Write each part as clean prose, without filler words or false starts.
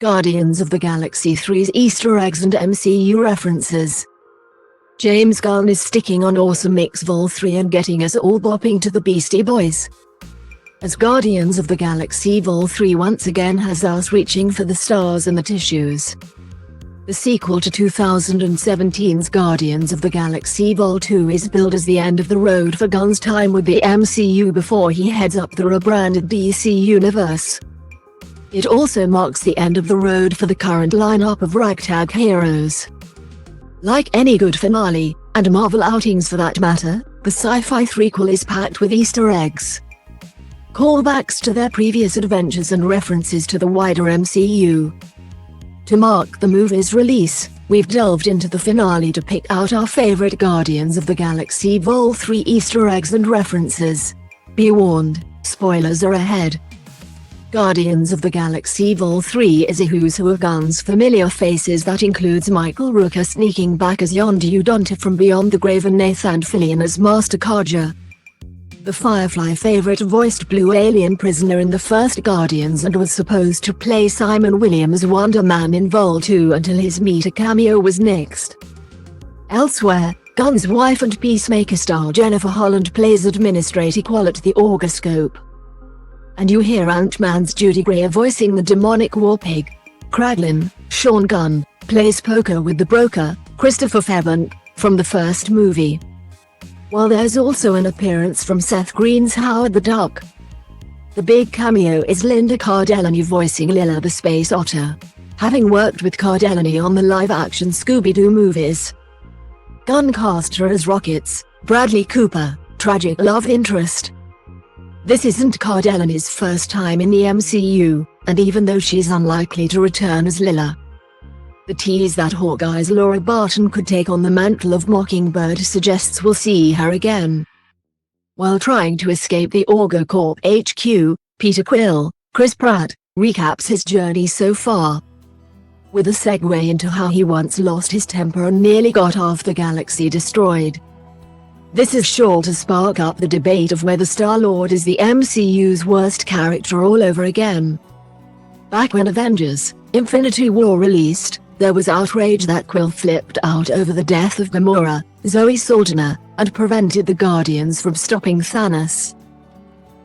Guardians of the Galaxy 3's Easter eggs and MCU references. James Gunn is sticking on awesome mix Vol 3 and getting us all bopping to the Beastie Boys. As Guardians of the Galaxy Vol 3 once again has us reaching for the stars and the tissues. The sequel to 2017's Guardians of the Galaxy Vol 2 is billed as the end of the road for Gunn's time with the MCU before he heads up the rebranded DC universe. It also marks the end of the road for the current lineup of ragtag heroes. Like any good finale, and Marvel outings for that matter, the sci-fi threequel is packed with Easter eggs, callbacks to their previous adventures and references to the wider MCU. To mark the movie's release, we've delved into the finale to pick out our favorite Guardians of the Galaxy Vol 3 Easter eggs and references. Be warned, spoilers are ahead. Guardians of the Galaxy Vol 3 is a who's who of Gunn's familiar faces that includes Michael Rooker sneaking back as Yondu Dante from Beyond the Grave and Nathan Fillion as Master Carja, the Firefly favorite voiced blue alien prisoner in the first Guardians and was supposed to play Simon Williams' Wonder Man in Vol 2 until his Meta cameo was nixed. Elsewhere, Gunn's wife and Peacemaker star Jennifer Holland plays Administrator Qual at the Orgascope. And you hear Ant-Man's Judy Greer voicing the demonic war pig. Kraglin, Sean Gunn, plays poker with the broker, Christopher Fairbank, from the first movie. While there's also an appearance from Seth Green's Howard the Duck. The big cameo is Linda Cardellini voicing Lilla the Space Otter, having worked with Cardellini on the live-action Scooby-Doo movies. Gunn cast her as Rocket's, Bradley Cooper, tragic love interest. This isn't Cardellini's first time in the MCU, and even though she's unlikely to return as Lilla, the tease that Hawkeye's Laura Barton could take on the mantle of Mockingbird suggests we'll see her again. While trying to escape the Orgocorp HQ, Peter Quill, Chris Pratt, recaps his journey so far, with a segue into how he once lost his temper and nearly got half the galaxy destroyed. This is sure to spark up the debate of whether Star-Lord is the MCU's worst character all over again. Back when Avengers: Infinity War released, there was outrage that Quill flipped out over the death of Gamora, Zoe Saldana, and prevented the Guardians from stopping Thanos.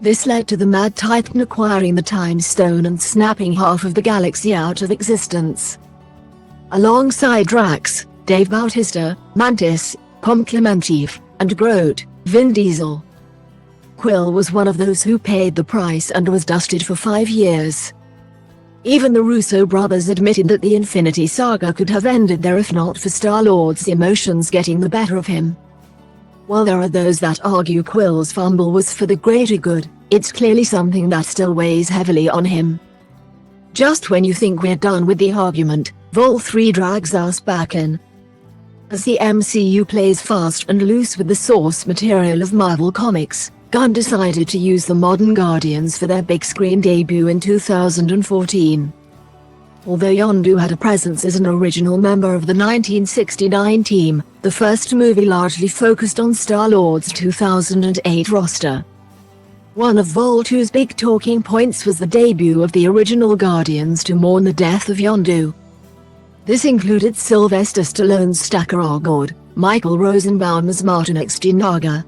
This led to the Mad Titan acquiring the Time Stone and snapping half of the galaxy out of existence. Alongside Drax, Dave Bautista, Mantis, Pom Klementieff, and Groot, Vin Diesel. Quill was one of those who paid the price and was dusted for 5 years. Even the Russo brothers admitted that the Infinity Saga could have ended there if not for Star-Lord's emotions getting the better of him. While there are those that argue Quill's fumble was for the greater good, it's clearly something that still weighs heavily on him. Just when you think we're done with the argument, Vol 3 drags us back in. As the MCU plays fast and loose with the source material of Marvel Comics, Gunn decided to use the modern Guardians for their big screen debut in 2014. Although Yondu had a presence as an original member of the 1969 team, the first movie largely focused on Star-Lord's 2008 roster. One of Vol 2's big talking points was the debut of the original Guardians to mourn the death of Yondu. This included Sylvester Stallone's Stacker Ogord, Michael Rosenbaum's Martin Xtinaga,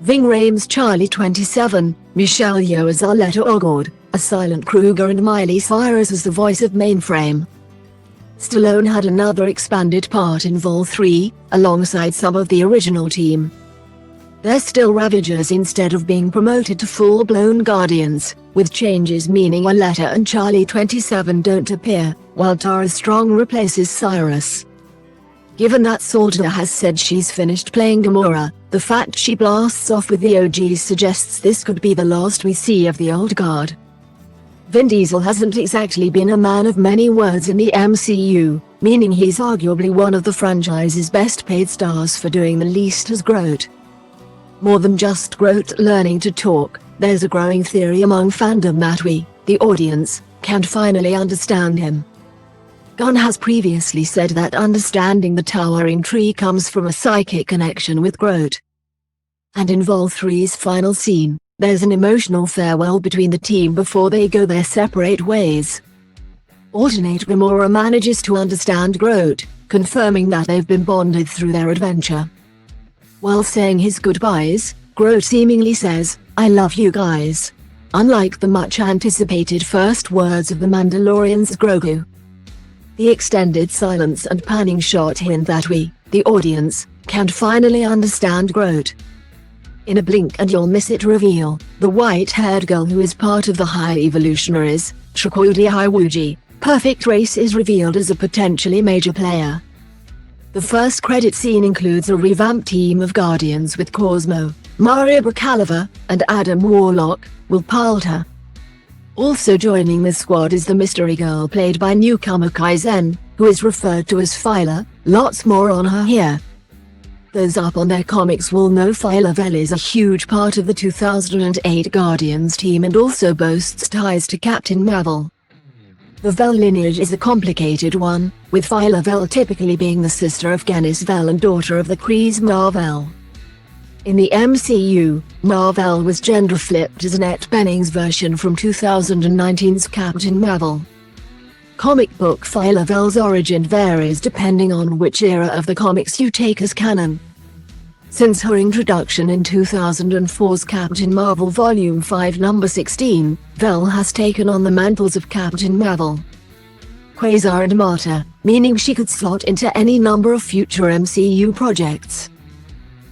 Ving Rhames' Charlie 27, Michelle Yeoh's Arletta Ogord, a Silent Kruger and Miley Cyrus as the voice of Mainframe. Stallone had another expanded part in Vol 3, alongside some of the original team. They're still Ravagers instead of being promoted to full-blown Guardians, with changes meaning Arletta and Charlie 27 don't appear, while Tara Strong replaces Cyrus. Given that Saldana has said she's finished playing Gamora, the fact she blasts off with the OGs suggests this could be the last we see of the old guard. Vin Diesel hasn't exactly been a man of many words in the MCU, meaning he's arguably one of the franchise's best paid stars for doing the least as Groot. More than just Groot learning to talk, there's a growing theory among fandom that we, the audience, can finally understand him. Gunn has previously said that understanding the towering tree comes from a psychic connection with Groot. And in Vol 3's final scene, there's an emotional farewell between the team before they go their separate ways. Alternate Gamora manages to understand Groot, confirming that they've been bonded through their adventure. While saying his goodbyes, Groot seemingly says, "I love you guys." Unlike the much-anticipated first words of the Mandalorian's Grogu. The extended silence and panning shot hint that we, the audience, can finally understand Groot. In a blink and you'll miss it reveal, the white-haired girl who is part of the High Evolutionaries, Shakudi Iwuji, perfect race is revealed as a potentially major player. The first credit scene includes a revamped team of Guardians with Cosmo, Maria Bakalova, and Adam Warlock, Will Poulter. Also joining the squad is the mystery girl played by newcomer Kaizen, who is referred to as Phyla. Lots more on her here. Those up on their comics will know Phyla Vell is a huge part of the 2008 Guardians team and also boasts ties to Captain Marvel. The Vell lineage is a complicated one, with Phyla Vell typically being the sister of Gennis Vell and daughter of the 3's Mar-Vell. In the MCU, Mar-Vell was gender-flipped as Annette Bening's version from 2019's Captain Marvel. Comic book Phyla Vell's origin varies depending on which era of the comics you take as canon. Since her introduction in 2004's Captain Marvel Volume 5 number 16, Vell has taken on the mantles of Captain Marvel, Quasar and Martyr, meaning she could slot into any number of future MCU projects.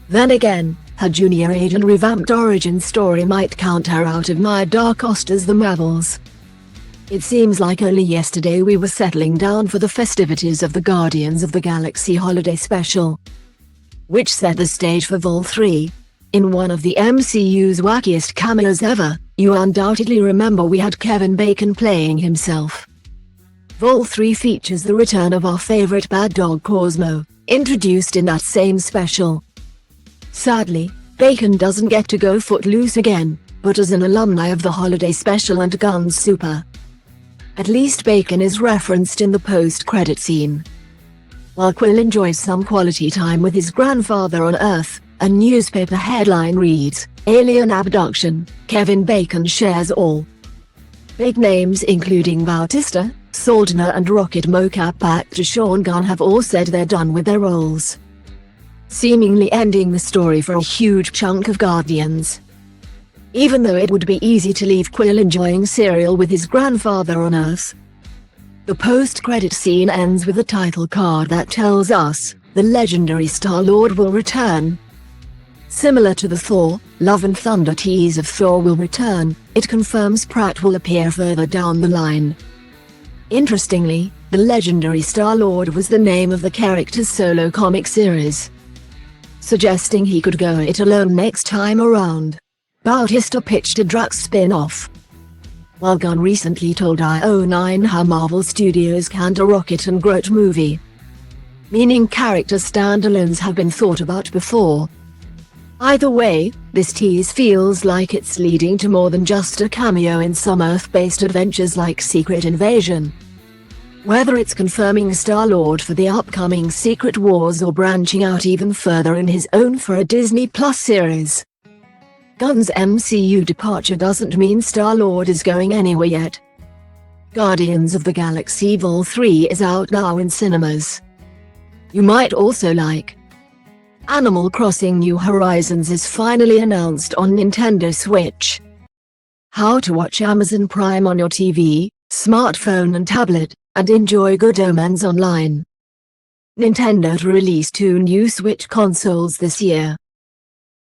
Then again, her junior age and revamped origin story might count her out of my Dark Horse The Marvels. It seems like only yesterday we were settling down for the festivities of the Guardians of the Galaxy Holiday Special, which set the stage for Vol 3. In one of the MCU's wackiest cameos ever, you undoubtedly remember we had Kevin Bacon playing himself. Vol 3 features the return of our favorite bad dog Cosmo, introduced in that same special. Sadly, Bacon doesn't get to go footloose again, but as an alumni of the holiday special and Gunn's Super. At least Bacon is referenced in the post-credit scene. While Quill enjoys some quality time with his grandfather on Earth, a newspaper headline reads, "Alien Abduction, Kevin Bacon shares all." Big names including Bautista, Soldner and Rocket mocap actor Sean Gunn have all said they're done with their roles, seemingly ending the story for a huge chunk of Guardians. Even though it would be easy to leave Quill enjoying cereal with his grandfather on Earth. The post-credit scene ends with a title card that tells us, the legendary Star-Lord will return. Similar to the Thor, Love and Thunder tease of Thor will return, it confirms Pratt will appear further down the line. Interestingly, the legendary Star-Lord was the name of the character's solo comic series, suggesting he could go it alone next time around. Bautista pitched a Drax spin-off, while Gunn recently told IO9 how Marvel Studios canned a Rocket and Groot movie, meaning character standalones have been thought about before. Either way, this tease feels like it's leading to more than just a cameo in some Earth-based adventures like Secret Invasion. Whether it's confirming Star-Lord for the upcoming Secret Wars or branching out even further in his own for a Disney Plus series. Gunn's MCU departure doesn't mean Star-Lord is going anywhere yet. Guardians of the Galaxy Vol 3 is out now in cinemas. You might also like Animal Crossing New Horizons is finally announced on Nintendo Switch. How to watch Amazon Prime on your TV, smartphone and tablet, and enjoy Good Omens online. Nintendo to release 2 new Switch consoles this year.